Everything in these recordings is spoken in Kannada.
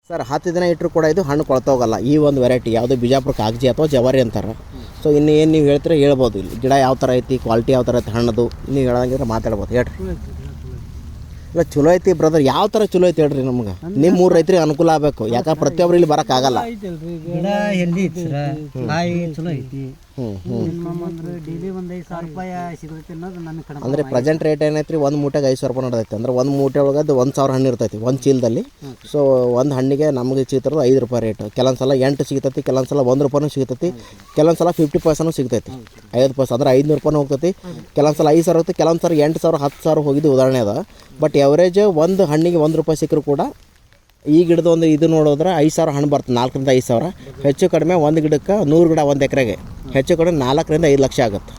ಸರ್ 10 ದಿನ ಇಟ್ಟರು ಕೂಡ ಇದು ಹಣ್ಣು ಕೊಳ್ತೋಗಲ್ಲ. ಈ ಒಂದು ವೆರೈಟಿ ಯಾವುದೇ ಬಿಜಾಪುರ ಕಾಗಜಿ ಅಥವಾ ಜವಾರಿ ಅಂತಾರೆ. ಸೊ ಇನ್ನು ಏನು ನೀವು ಹೇಳ್ತೀರ ಹೇಳ್ಬೋದು. ಇಲ್ಲಿ ಗಿಡ ಯಾವ ಥರ ಐತಿ, ಕ್ವಾಲಿಟಿ ಯಾವ ಥರ ಐತಿ ಹಣ್ಣದು ನೀವು ಹೇಳಂಗಿದ್ರೆ ಮಾತಾಡ್ಬೋದು. ಹೇಳ್ರಿ. ಇಲ್ಲ ಚಲೋ ಐತಿ ಬ್ರದರ್. ಯಾವ ಥರ ಚಲೋ ಐತಿ ಹೇಳ್ರಿ ನಮ್ಗೆ. ನಿಮ್ಮ ಮೂರು ರೈತರಿಗೆ ಅನುಕೂಲ ಆಗಬೇಕು. ಯಾಕಂದ್ರೆ ಪ್ರತಿಯೊಬ್ಬರು ಇಲ್ಲಿ ಬರೋಕ್ಕಾಗಲ್ಲ. ಗಿಡ ಹೆಲ್ದಿ ಐತಿ ಸರ್, ಕಾಯಿ ಚಲೋ ಐತಿ. ಡೈಲಿ ಒಂದು 5,000 ರೂಪಾಯಿ ಸಿಗುತ್ತೆ ಅನ್ನೋದು ನನ್ನ ಕಡೆ. ಅಂದರೆ ಪ್ರೆಸೆಂಟ್ ರೇಟ್ ಏನೈತಿ ರೀ, ಒಂದು ಮೂಟೆಗೆ 5,000 ರೂಪಾಯಿ ನಡೆದೈತೆ. ಅಂದ್ರೆ ಒಂದು ಮೂಟೆ ಒಳಗೆ 1,000 ಹಣ್ಣು ಇರ್ತೈತಿ ಒಂದು ಚೀಲದಲ್ಲಿ. ಸೊ ಒಂದು ಹಣ್ಣಿಗೆ ನಮಗೆ ಸಿಗ್ತಿರೋದು 5 ರೂಪಾಯಿ ರೇಟ್. ಕೆಲವೊಂದು ಸಲ 8 ಸಿಗ್ತೈತಿ, ಕೆಲವೊಂದು ಸಲ 1 ರೂಪಾಯಿನೂ ಸಿಗ್ತೈತಿ, ಕೆಲವೊಂದು ಸಲ 50% ಸಿಗ್ತೈತಿ. 50% ಅಂದ್ರೆ 500 ರೂಪಾಯಿ ಹೋಗ್ತೈತಿ. ಕೆಲವೊಂದು ಸಲ 5,000 ಹೋಗ್ತೈತಿ, ಕೆಲವೊಂದು ಸಲ 8,000 10,000 ಹೋಗಿದ್ದು ಉದಾಹರಣೆ ಅದ. ಬಟ್ ಎವರೇಜ್ ಒಂದು ಹಣ್ಣಿಗೆ 1 ರೂಪಾಯಿ ಸಿಕ್ಕರೂ ಕೂಡ ಈ ಗಿಡದ ಒಂದು ಇದು ನೋಡಿದ್ರೆ 5,000 ಹಣ್ಣು ಬರ್ತದೆ. 4 ರಿಂದ 5,000 ಹೆಚ್ಚು ಕಡಿಮೆ. ಒಂದು ಗಿಡಕ್ಕೆ 100 ಗಿಡ ಒಂದು ಎಕರೆಗೆ ಹೆಚ್ಚು ಕಡಿಮೆ 4 ರಿಂದ 5 ಲಕ್ಷ ಆಗುತ್ತೆ.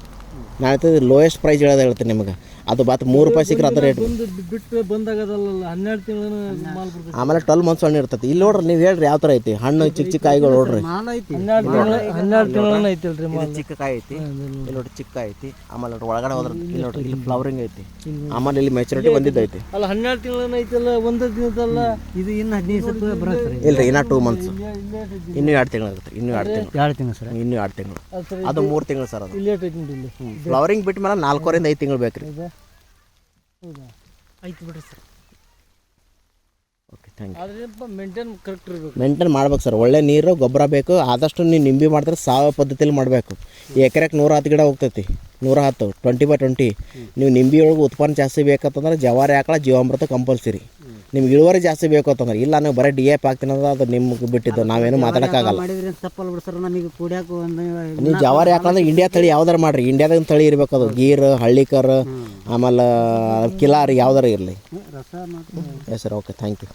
ನಾನು ಹೇಳ್ತೀನಿ ಲೋಯೆಸ್ಟ್ ಪ್ರೈಸ್ ಹೇಳೋದು ಹೇಳ್ತೀನಿ ನಿಮಗೆ. ಅದು ಬಾತ್ 3 ರೂಪಾಯಿ ಸಿಕ್ಕರೆ ಅದು ರೇಟ್ ಬಿಟ್ಟು ಬಂದಾಗದಲ್ಲ 12 ತಿಂಗಳು. ಆಮೇಲೆ 12 ಮಂತ್ಸ್ ಹಣ್ಣು ಇರ್ತೈತಿ. ಇಲ್ಲಿ ನೋಡ್ರಿ ನೀವು ಹೇಳ್ರಿ ಯಾವ ಥರ ಐತಿ ಹಣ್ಣು. ಚಿಕ್ಕ ಚಿಕ್ಕ ಕಾಯಿಗಳು ನೋಡ್ರಿ. 12 ತಿಂಗಳು ಐತಿಲ್ರಿ. ಚಿಕ್ಕ ಕಾಯಿ ಐತಿ ಇಲ್ಲಿ ನೋಡ್ರಿ, ಚಿಕ್ಕ ಐತಿ. ಆಮೇಲೆ ನೋಡ್ರಿ ಒಳಗಡೆ ಹೋದ್ರೆ ಇಲ್ಲಿ ನೋಡ್ರಿ ಇಲ್ಲಿ ಫ್ಲವರಿಂಗ್ ಐತಿ. ಆಮೇಲೆ ಇಲ್ಲಿ ಮೆಚುರಿಟಿ ಬಂದಿದ್ದೈತಿ. ಅಲ್ಲ 12 ತಿಂಗಳು ಐತಲ್ಲ, ಒಂದು ದಿನದಲ್ಲ. ಇದು ಇನ್ನು 15 ಬರುತ್ತೆ ಇಲ್ರಿ, ಇನ್ನ 2 ಮಂತ್ಸ್. ಇನ್ನೂ 2 ತಿಂಗಳು ಆಗುತ್ತೆ. ಇನ್ನೂ 2 ತಿಂಗಳು. 2 ತಿಂಗಳು ಸರ್. ಇನ್ನೂ 2 ತಿಂಗಳು. ಅದು 3 ತಿಂಗಳು ಸರ್. ಅದು ಇಲ್ಲಿ ಫ್ಲವರಿಂಗ್ ಬಿಟ್ಟ ಮೇಲೆ 4 ರಿಂದ 5 ತಿಂಗಳು ಬೇಕು ರೀ. ಹೌದಾ, ಆಯ್ತು ಬಿಡ್ರಿ ಸರ್. Okay, thank you. ಆದರೆ ಮೇಂಟೈನ್ ಕರೆಕ್ಟ್ ಇರಬೇಕು. ಮೇಂಟೈನ್ ಮಾಡ್ಬೇಕು ಸರ್. ಒಳ್ಳೆ ನೀರು ಗೊಬ್ಬರ ಬೇಕು. ಆದಷ್ಟು ನೀವು ನಿಂಬೆ ಮಾಡಿದ್ರೆ ಸಾವಯವ ಪದ್ಧತಿಯಲ್ಲಿ ಮಾಡಬೇಕು. ಎಕರೆಗೆ 110 ಗಿಡ ಹೋಗ್ತೈತಿ. 110 20/20. ನೀವು ನಿಂಬೆ ಒಳಗೆ ಉತ್ಪನ್ನ ಜಾಸ್ತಿ ಬೇಕಂತಂದ್ರೆ ಜವಾರಿ ಆಕಳ ಜೀವಾಮೃತ ಕಂಪಲ್ಸರಿ. ನಿಮ್ಗೆ ಇಳುವರಿ ಜಾಸ್ತಿ ಬೇಕು ಅಂತಂದ್ರೆ. ಇಲ್ಲ ನೀವು ಬರೀ DAP ಹಾಕ್ತೀನಿ ಅಂದ್ರೆ ಅದು ನಿಮ್ಗೆ ಬಿಟ್ಟಿದ್ದು, ನಾವೇನು ಮಾತಾಡೋಕ್ಕಾಗಲ್ಲ. ನೀವು ಜವಾರಿ ಹಾಕಂದ್ರೆ ಇಂಡಿಯಾ ತಳಿ ಯಾವ್ದಾರು ಮಾಡಿರಿ. ಇಂಡಿಯಾದಾಗ ತಳಿ ಇರಬೇಕು. ಅದು ಗೀರ್, ಹಳ್ಳಿಕರ್, ಆಮೇಲೆ ಕಿಲಾರಿ ಯಾವ್ದಾರು ಇರಲಿ. Yes sir. Okay, thank you.